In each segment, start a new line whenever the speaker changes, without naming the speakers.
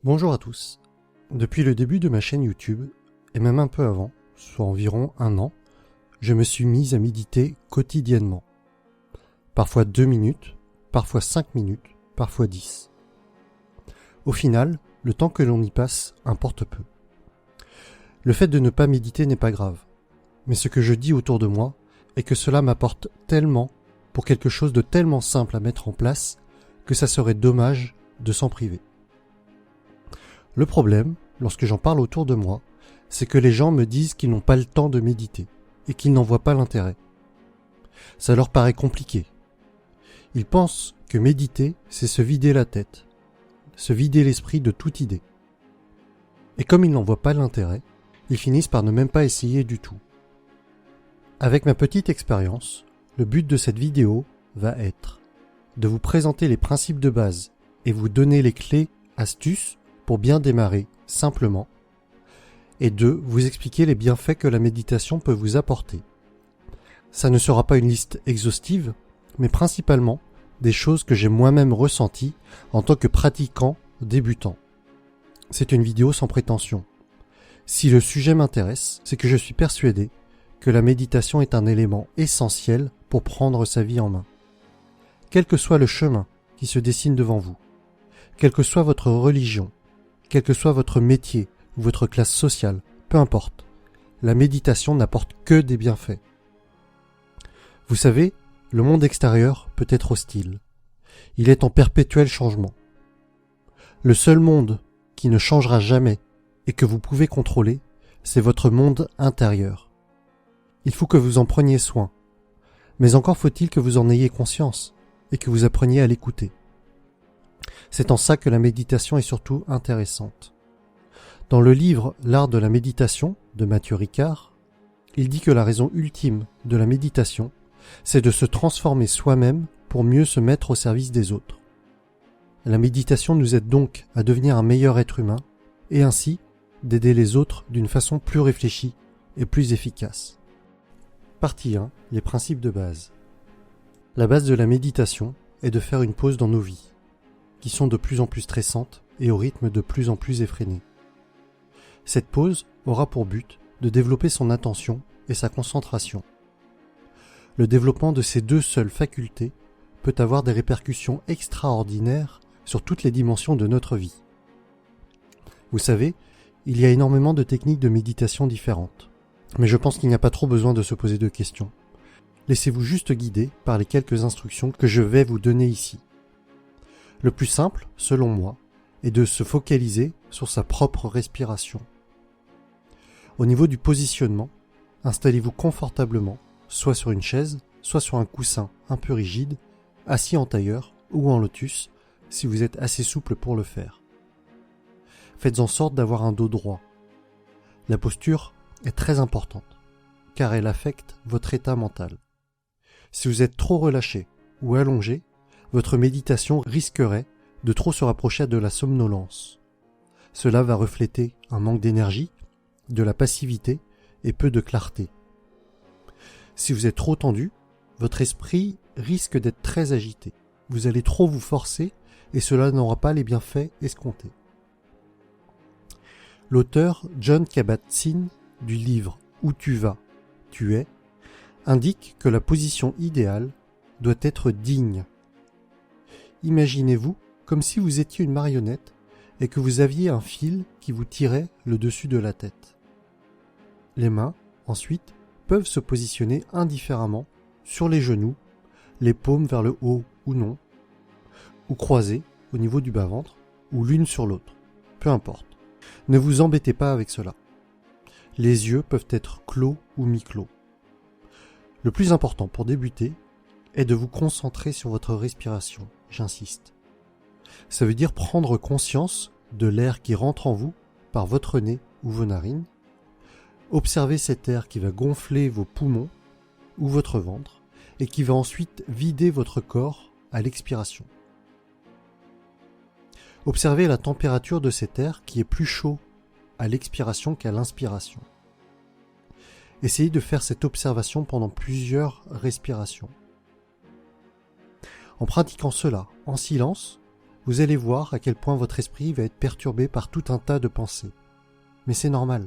Bonjour à tous. Depuis le début de ma chaîne YouTube, et même un peu avant, soit environ 1 an, je me suis mis à méditer quotidiennement. Parfois 2 minutes, parfois 5 minutes, parfois 10. Au final, le temps que l'on y passe importe peu. Le fait de ne pas méditer n'est pas grave, mais ce que je dis autour de moi est que cela m'apporte tellement pour quelque chose de tellement simple à mettre en place que ça serait dommage de s'en priver. Le problème, lorsque j'en parle autour de moi, c'est que les gens me disent qu'ils n'ont pas le temps de méditer et qu'ils n'en voient pas l'intérêt. Ça leur paraît compliqué. Ils pensent que méditer, c'est se vider la tête, se vider l'esprit de toute idée. Et comme ils n'en voient pas l'intérêt, ils finissent par ne même pas essayer du tout. Avec ma petite expérience, le but de cette vidéo va être de vous présenter les principes de base et vous donner les clés, astuces pour bien démarrer simplement, et 2. Vous expliquer les bienfaits que la méditation peut vous apporter. Ça ne sera pas une liste exhaustive, mais principalement des choses que j'ai moi-même ressenties en tant que pratiquant débutant. C'est une vidéo sans prétention. Si le sujet m'intéresse, c'est que je suis persuadé que la méditation est un élément essentiel pour prendre sa vie en main. Quel que soit le chemin qui se dessine devant vous, quelle que soit votre religion, quel que soit votre métier ou votre classe sociale, peu importe, la méditation n'apporte que des bienfaits. Vous savez, le monde extérieur peut être hostile. Il est en perpétuel changement. Le seul monde qui ne changera jamais et que vous pouvez contrôler, c'est votre monde intérieur. Il faut que vous en preniez soin, mais encore faut-il que vous en ayez conscience et que vous appreniez à l'écouter. C'est en ça que la méditation est surtout intéressante. Dans le livre « L'art de la méditation » de Mathieu Ricard, il dit que la raison ultime de la méditation, c'est de se transformer soi-même pour mieux se mettre au service des autres. La méditation nous aide donc à devenir un meilleur être humain et ainsi d'aider les autres d'une façon plus réfléchie et plus efficace. Partie 1. Les principes de base. La base de la méditation est de faire une pause dans nos vies, qui sont de plus en plus stressantes et au rythme de plus en plus effréné. Cette pause aura pour but de développer son attention et sa concentration. Le développement de ces deux seules facultés peut avoir des répercussions extraordinaires sur toutes les dimensions de notre vie. Vous savez, il y a énormément de techniques de méditation différentes, mais je pense qu'il n'y a pas trop besoin de se poser de questions. Laissez-vous juste guider par les quelques instructions que je vais vous donner ici. Le plus simple, selon moi, est de se focaliser sur sa propre respiration. Au niveau du positionnement, installez-vous confortablement, soit sur une chaise, soit sur un coussin un peu rigide, assis en tailleur ou en lotus, si vous êtes assez souple pour le faire. Faites en sorte d'avoir un dos droit. La posture est très importante, car elle affecte votre état mental. Si vous êtes trop relâché ou allongé, votre méditation risquerait de trop se rapprocher de la somnolence. Cela va refléter un manque d'énergie, de la passivité et peu de clarté. Si vous êtes trop tendu, votre esprit risque d'être très agité. Vous allez trop vous forcer et cela n'aura pas les bienfaits escomptés. L'auteur Jon Kabat-Zinn du livre « Où tu vas, tu es » indique que la position idéale doit être digne. Imaginez-vous comme si vous étiez une marionnette et que vous aviez un fil qui vous tirait le dessus de la tête. Les mains, ensuite, peuvent se positionner indifféremment sur les genoux, les paumes vers le haut ou non, ou croisées au niveau du bas-ventre, ou l'une sur l'autre, peu importe. Ne vous embêtez pas avec cela. Les yeux peuvent être clos ou mi-clos. Le plus important pour débuter est de vous concentrer sur votre respiration, j'insiste. Ça veut dire prendre conscience de l'air qui rentre en vous par votre nez ou vos narines, observer cet air qui va gonfler vos poumons ou votre ventre et qui va ensuite vider votre corps à l'expiration. Observez la température de cet air qui est plus chaud à l'expiration qu'à l'inspiration. Essayez de faire cette observation pendant plusieurs respirations. En pratiquant cela en silence, vous allez voir à quel point votre esprit va être perturbé par tout un tas de pensées. Mais c'est normal.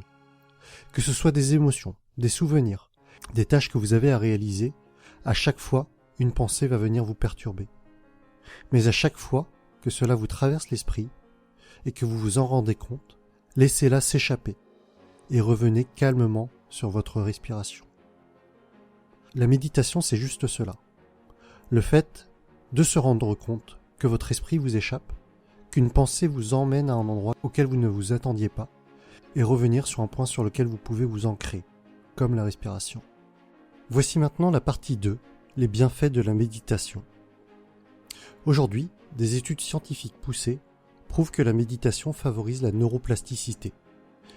Que ce soit des émotions, des souvenirs, des tâches que vous avez à réaliser, à chaque fois, une pensée va venir vous perturber. Mais à chaque fois que cela vous traverse l'esprit et que vous vous en rendez compte, laissez-la s'échapper et revenez calmement sur votre respiration. La méditation, c'est juste cela. Le fait de se rendre compte que votre esprit vous échappe, qu'une pensée vous emmène à un endroit auquel vous ne vous attendiez pas, et revenir sur un point sur lequel vous pouvez vous ancrer, comme la respiration. Voici maintenant la partie 2, les bienfaits de la méditation. Aujourd'hui, des études scientifiques poussées prouvent que la méditation favorise la neuroplasticité,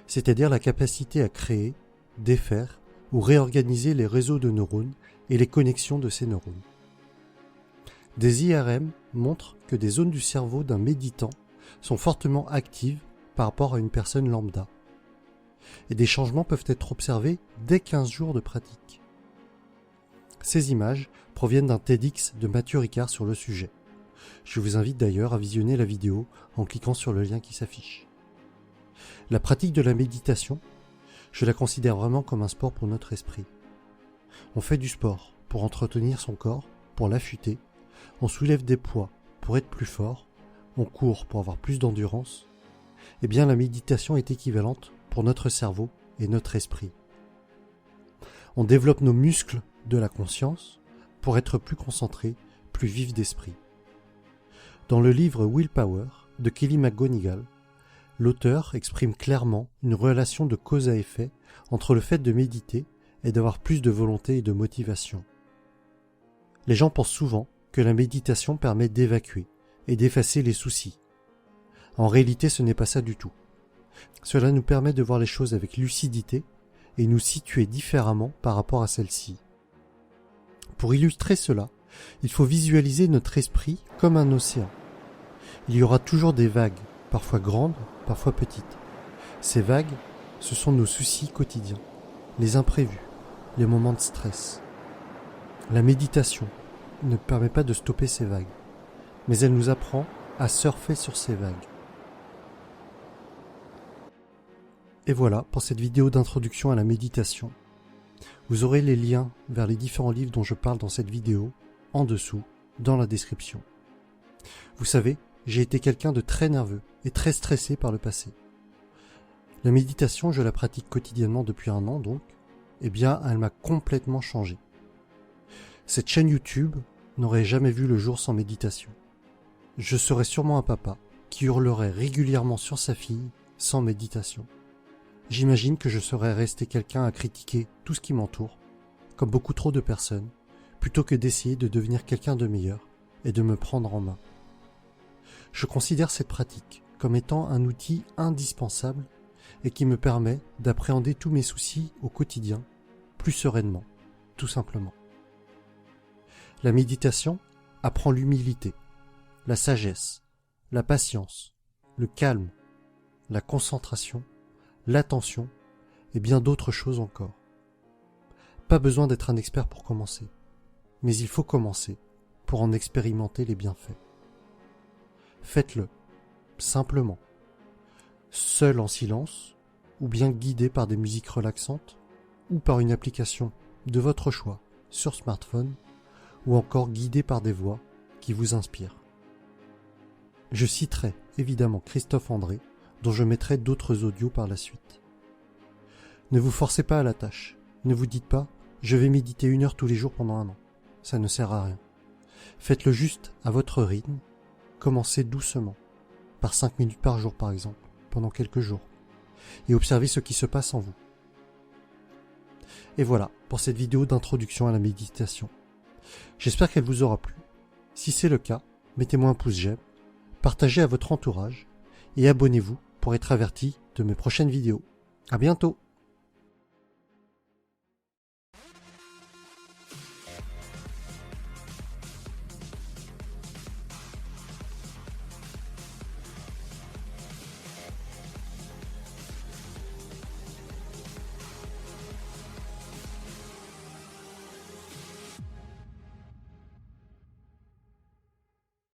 c'est-à-dire la capacité à créer, défaire ou réorganiser les réseaux de neurones et les connexions de ces neurones. Des IRM montrent que des zones du cerveau d'un méditant sont fortement actives par rapport à une personne lambda. Et des changements peuvent être observés dès 15 jours de pratique. Ces images proviennent d'un TEDx de Mathieu Ricard sur le sujet. Je vous invite d'ailleurs à visionner la vidéo en cliquant sur le lien qui s'affiche. La pratique de la méditation, je la considère vraiment comme un sport pour notre esprit. On fait du sport pour entretenir son corps, pour l'affûter, on soulève des poids pour être plus fort, on court pour avoir plus d'endurance. Eh bien, la méditation est équivalente pour notre cerveau et notre esprit. On développe nos muscles de la conscience pour être plus concentré, plus vif d'esprit. Dans le livre Willpower de Kelly McGonigal, l'auteur exprime clairement une relation de cause à effet entre le fait de méditer et d'avoir plus de volonté et de motivation. Les gens pensent souvent que la méditation permet d'évacuer et d'effacer les soucis. En réalité, ce n'est pas ça du tout. Cela nous permet de voir les choses avec lucidité et nous situer différemment par rapport à celles-ci. Pour illustrer cela, il faut visualiser notre esprit comme un océan. Il y aura toujours des vagues, parfois grandes, parfois petites. Ces vagues, ce sont nos soucis quotidiens, les imprévus, les moments de stress. La méditation ne permet pas de stopper ces vagues, mais elle nous apprend à surfer sur ces vagues. Et voilà pour cette vidéo d'introduction à la méditation. Vous aurez les liens vers les différents livres dont je parle dans cette vidéo, en dessous, dans la description. Vous savez, j'ai été quelqu'un de très nerveux et très stressé par le passé. La méditation, je la pratique quotidiennement depuis 1 an donc, eh bien, elle m'a complètement changé. Cette chaîne YouTube n'aurait jamais vu le jour sans méditation. Je serais sûrement un papa qui hurlerait régulièrement sur sa fille sans méditation. J'imagine que je serais resté quelqu'un à critiquer tout ce qui m'entoure, comme beaucoup trop de personnes, plutôt que d'essayer de devenir quelqu'un de meilleur et de me prendre en main. Je considère cette pratique comme étant un outil indispensable et qui me permet d'appréhender tous mes soucis au quotidien plus sereinement, tout simplement. La méditation apprend l'humilité, la sagesse, la patience, le calme, la concentration, l'attention et bien d'autres choses encore. Pas besoin d'être un expert pour commencer, mais il faut commencer pour en expérimenter les bienfaits. Faites-le, simplement, seul en silence, ou bien guidé par des musiques relaxantes, ou par une application de votre choix sur smartphone, ou encore guidé par des voix qui vous inspirent. Je citerai évidemment Christophe André, dont je mettrai d'autres audios par la suite. Ne vous forcez pas à la tâche. Ne vous dites pas « je vais méditer 1 heure tous les jours pendant 1 an ». Ça ne sert à rien. Faites-le juste à votre rythme. Commencez doucement, par 5 minutes par jour par exemple, pendant quelques jours, et observez ce qui se passe en vous. Et voilà pour cette vidéo d'introduction à la méditation. J'espère qu'elle vous aura plu. Si c'est le cas, mettez-moi un pouce j'aime, partagez à votre entourage et abonnez-vous pour être averti de mes prochaines vidéos. À bientôt!